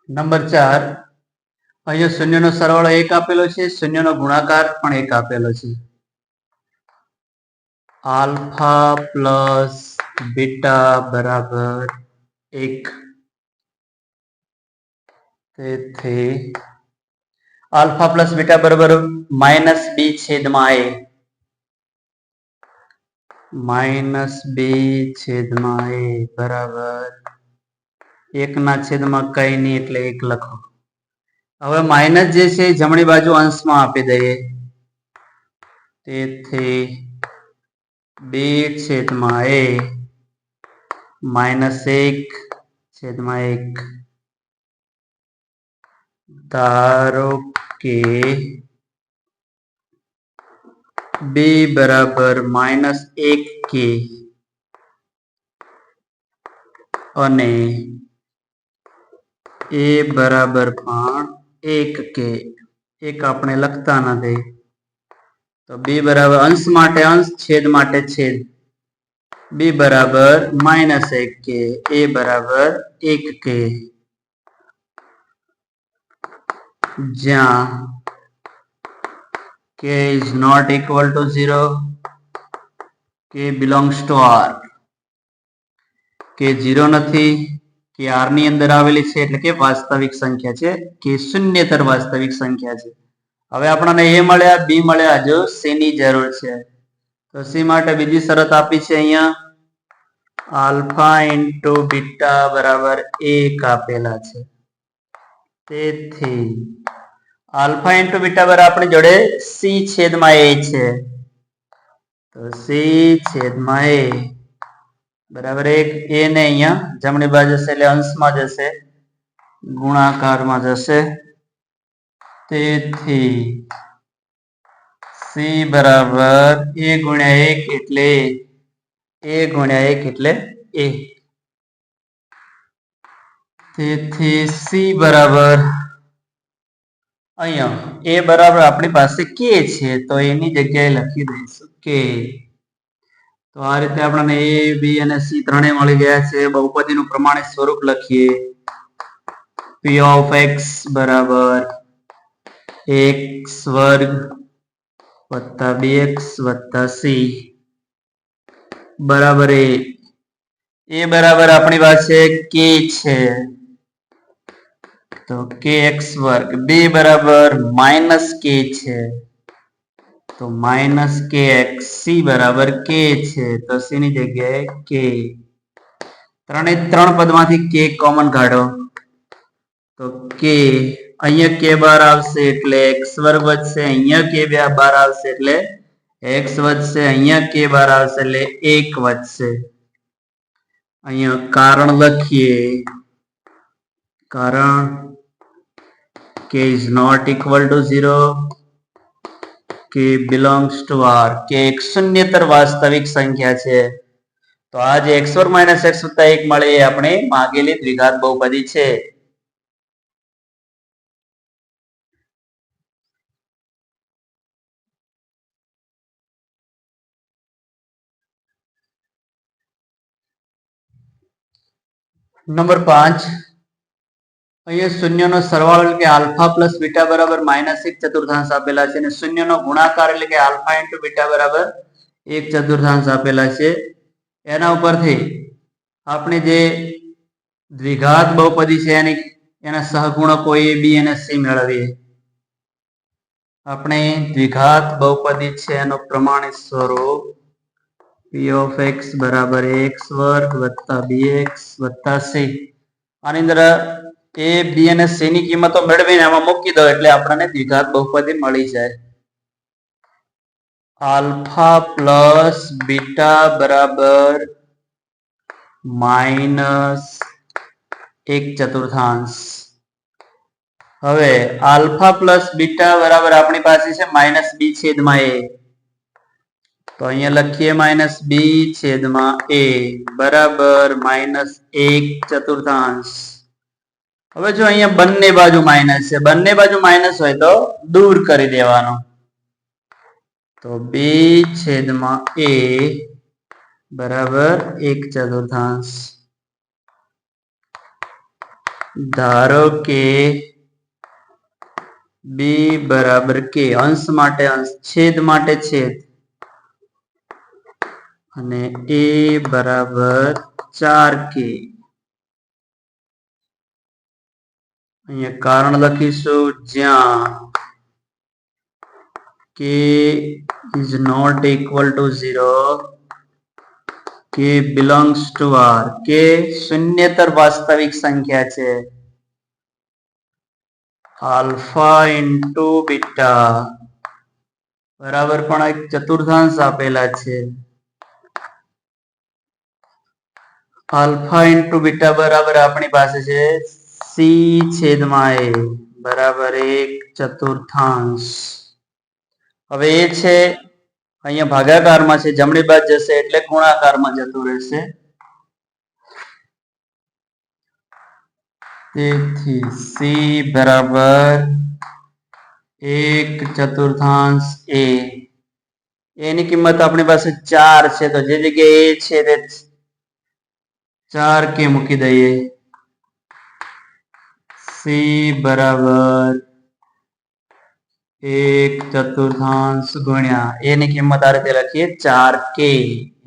Number 4 અહીંયા શૂન્યનો સરવાળો 1 આપેલો છે, શૂન્યનો ગુણાકાર પણ 1 આપેલો છે. આલ્ફા પ્લસ બીટા બરાબર 1. તેથી આલ્ફા પ્લસ બીટા બરાબર માઇનસ બી છેદમાં એ. માઇનસ બી છેદમાં એ બરાબર 1 ના છેદમાં કઈ નહીં એટલે 1 લખો. હવે માઇનસ જે છે જમણી બાજુ અંશમાં આપી દઈએ. તેથી બી છેદમાં એ માઇનસ 1 છેદમાં 1. ધારો કે બી બરાબર માઇનસ 1 કે અને એ બરાબર પણ 1 કે. 1 આપણે લખતા નથી તો બી બરાબર અંશ માટે અંશ, છેદ માટે છેદ. બી બરાબર માઇનસ 1 કે, એ બરાબર 1 કે. જ્યાં k is not equal to 0, k belongs to R. કે 0 નથી, કે R ની અંદર આવેલી છે એટલે કે વાસ્તવિક સંખ્યા છે, કે શૂન્યેતર વાસ્તવિક સંખ્યા છે. હવે આપણને એ મળ્યા, બી મળ્યા, હજુ સી ની જરૂર છે. તો સી માટે બીજી શરત આપી છે અહીંયા આલ્ફા ઇન્ટુ બીટા બરાબર 1 આપેલા છે. તેથી આલ્ફા ઇન્ટુ બીટા બરાબર આપણી જોડે સી છેદમાં એ છે. તો સી છેદમાં એ બરાબર 1. એ ને અહીંયા જમણી બાજુ જશે એટલે અંશમાં જશે, ગુણાકારમાં જશે. તેથી સી બરાબર એ ગુણ્યા 1 એટલે એ ગુણ્યા 1 એટલે એ. તેથી સી બરાબર અહીંયા એ બરાબર આપણી પાસે કે છે તો એની જગ્યાએ લખી દઈશું કે. તો આ રીતે આપણને એ, બી અને સી ત્રણેય મળી ગયા છે. બહુપદીનું પ્રમાણિત સ્વરૂપ લખીએ. પી ઓફ એક્સ બરાબર એક્સ વર્ગ વત્તા બીએક્સ વત્તા સી બરાબર એ. એ બરાબર આપણી પાસે કે છે તો કે એક્સ વર્ગ. બી બરાબર માઇનસ કે છે તો માઇનસ કે એક્સ. સી બરાબર કે છે તો સી ની જગ્યાએ કે. ત્રણ પદમાંથી કે કોમન કાઢો તો કે. અહીંયા કે બાર આવશે એટલે એક્સ વર્ગ વધશે, અહીંયા કે બાર આવશે એટલે એક્સ વધશે, અહીંયા કે બાર આવશે એટલે 1 વધશે. અહીંયા કારણ લખીએ. કારણ k is not equal to 0, k belongs to R. કે એક શૂન્યેતર વાસ્તવિક સંખ્યા છે. તો આ જે x વર્ગ માઇનસ x વત્તા 1 મળે એ આપણે માગેલી દ્વિઘાત બહુપદી છે. નંબર 5 અહીંયા શૂન્યનો સરવાળો એટલે કે આલ્ફા પ્લસ બીટા બરાબર માઇનસ 1/4 આપેલા છે અને શૂન્યનો ગુણાકાર એટલે કે આલ્ફા ઇન્ટુ બીટા બરાબર 1/4 આપેલા છે. એના ઉપરથી આપણે જે દ્વિઘાત બહુપદી છે એના સહગુણકો એ, બી અને સી મેળવીએ. આપણે દ્વિઘાત બહુપદી છે એનું પ્રમાણિત સ્વરૂપ પી ઓફ એક્સ બરાબર એક્સ વર્ગ વત્તા બીએક્સ વત્તા સી. આની અંદર એ, બી અને સી ની કિંમતો મેળવીને આમાં મૂકી દો એટલે આપણને દ્વિઘાત બહુપદી મળી જાય. આલ્ફા પ્લસ બીટા બરાબર માઇનસ 1/4. હવે આલ્ફા પ્લસ બીટા બરાબર આપણી પાસે છે માઇનસ બી છેદમાં એ. તો અહીંયા લખીએ માઇનસ બી છેદમાં એ બરાબર માઇનસ 1/4. હવે જો અહીંયા બંને બાજુ માઇનસ છે, બંને બાજુ માઇનસ હોય તો દૂર કરી દેવાનો. તો બી છેદમાં એ બરાબર 1/4. ધારો કે બી બરાબર કે, અંશ માટે અંશ, છેદ માટે છેદ, અને એ બરાબર 4k. અહીંયા કારણ લખીશું જ્યાં k is not equal to 0, k belongs to R. k શૂન્યતર વાસ્તવિક સંખ્યા છે. આલ્ફા ઇન્ટુ બીટા બરાબર પણ એક ચતુર્થાંશ આપેલા છે. આલ્ફા ઇન્ટુ બીટા બરાબર આપણી પાસે છે સી છેદમાં એ બરાબર એક ચતુર્થાંશ. હવે એ છે અહીંયા ભાગાકારમાં છે, જમણી બાજુ જશે એટલે ગુણાકારમાં જતું રહેશે. તેથી સી બરાબર એક ચતુર્થાંશ એ. એની કિંમત આપણી પાસે 4 છે, તો જે જગ્યાએ એ છે તે 4k મૂકી દઈએ. સી બરાબર એક ચતુર્થાંશ ગુણ્યા એની કિંમત આ રીતે લખીએ 4k.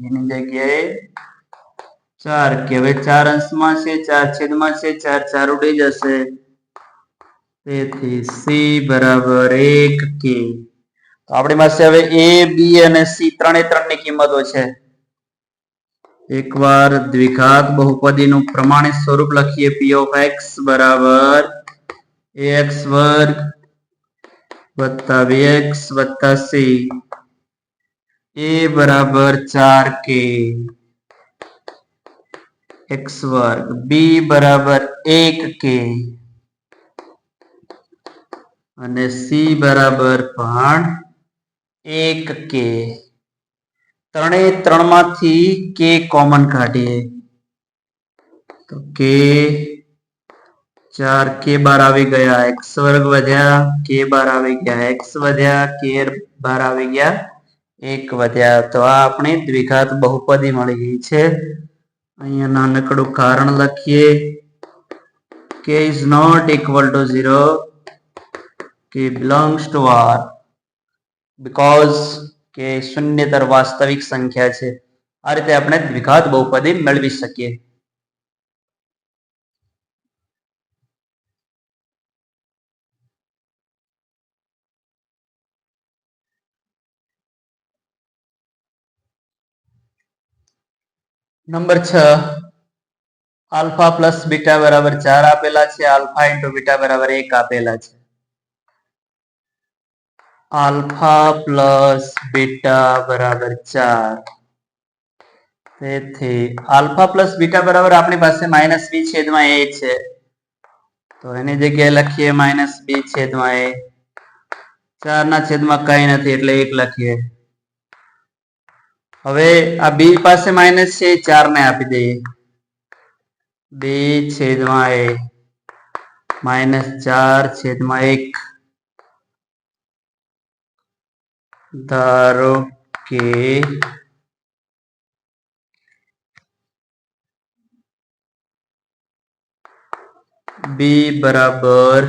એની જગ્યાએ 4k. હવે 4 અંશમાં છે, 4 છેદમાં છે, 4 4 ઉડી જશે. તેથી સી બરાબર 1k. તો આપણી પાસે હવે એ બી અને સી ત્રણે ત્રણની કિંમતો છે. એકવાર દ્વિઘાત બહુપદીનું પ્રમાણિત સ્વરૂપ લખીએ. p of x બરાબર ax વર્ગ વત્તા bx વત્તા c. a બરાબર 4k x વર્ગ, b બરાબર 1k અને c બરાબર પણ 1k. ત્રણે ત્રણમાંથી k કોમન કાઢીએ તો k 4k બાર આવી ગયા, x વર્ગ વધ્યા, k બાર આવી ગયા, x વધ્યા, k બાર આવી ગયા, 1 વધ્યા. તો આ આપણી દ્વિઘાત બહુપદી મળી ગઈ છે. અહીંયા નાનકડું કારણ લખીએ. k is not equal to 0, k belongs to R, because k શૂન્યતર વાસ્તવિક સંખ્યા છે. આ રીતે આપણે દ્વિઘાત બહુપદી મેળવી શકીએ. નંબર 6, આલ્ફા પ્લસ બીટા બરાબર 4 આપેલા છે. આલ્ફા ઇન્ટુ બીટા બરાબર 1 આપેલા છે. આલ્ફા પ્લસ બીટા બરાબર 4. તેથી આલ્ફા પ્લસ બીટા બરાબર આપણી પાસે માઇનસ બી છેદમાં એ છે, તો એની જગ્યાએ લખીએ માઇનસ બી છેદમાં એ. 4 ના છેદમાં કઈ નથી એટલે 1 લખીએ. હવે આ બી પાસે માઇનસ છે, 4 ને આપી દઈએ. બી છેદમાં એ માઇનસ 4 છેદમાં 1. ધારો કે બી બરાબર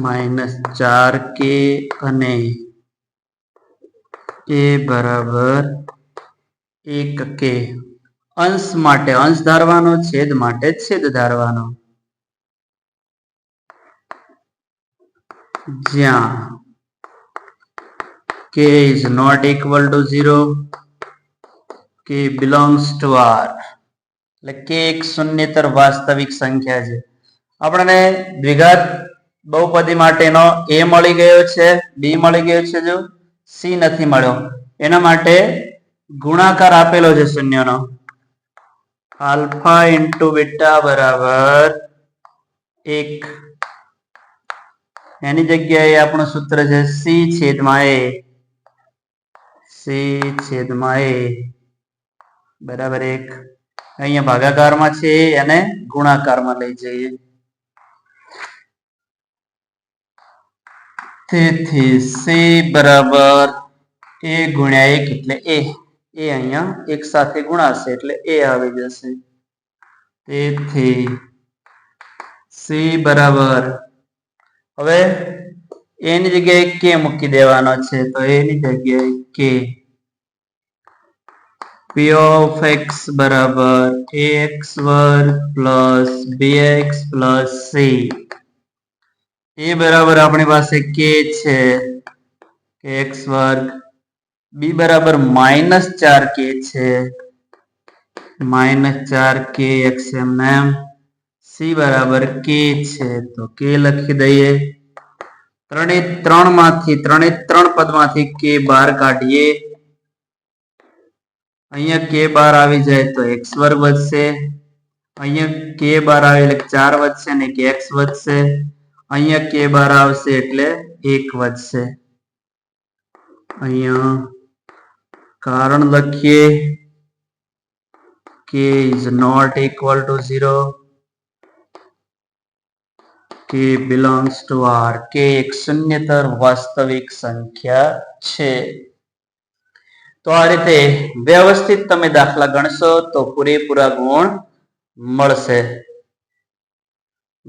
-4k અને એ બરાબર 1k. અંશ માટે અંશ ધારવાનો, છેદ માટે છેદ ધારવાનો. જ્યાં k is not equal to 0, k belongs to R. એટલે કે એક શૂન્યતર વાસ્તવિક સંખ્યા છે. આપણને દ્વિઘાત બહુપદી માટેનો a મળી ગયો છે, b મળી ગયો છે, જો c નથી મળ્યો. એના માટે ગુણાકાર આપેલો છે શૂન્યનો. આલ્ફા ઇન્ટુ બીટા બરાબર 1. એની જગ્યાએ આપણું સૂત્ર છે c છેદમાં a. c છેદમાં a બરાબર 1. અહીંયા ભાગાકારમાં છે અને ગુણાકારમાં લઈ જઈએ. તેથી c બરાબર a ગુણ્યા 1 એટલે a. એ અહીંયા એક સાથે ગુણાશે એટલે a આવી જશે. તેથી સી બરાબર, હવે એની જગ્યાએ કે મૂકી દેવાનો છે, તો એની જગ્યાએ કે p of x બરાબર ax વર્ગ પ્લસ bx પ્લસ c. એ બરાબર આપણી પાસે કે છે કે x વર્ગ, b બરાબર -4k છે, -4k x એમ, c બરાબર k છે, તો k લખી દઈએ. ત્રણે ત્રણ પદમાંથી k બહાર કાઢીએ. અહીંયા k બાર આવી જાય તો x વર્ગ વધશે, અહીંયા k બાર આવે એટલે 4 વધશે ને કે x વધશે, અહીંયા k બાર આવશે એટલે 1 વધશે. અહીંયા કારણ લખીએ, k is not equal to 0, k belongs to R. k એક શૂન્યતર વાસ્તવિક સંખ્યા છે. તો આ રીતે વ્યવસ્થિત તમે દાખલા ગણશો તો પૂરેપૂરા ગુણ મળશે.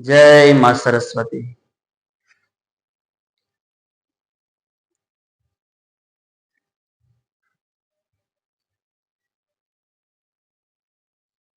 જય માં સરસ્વતી.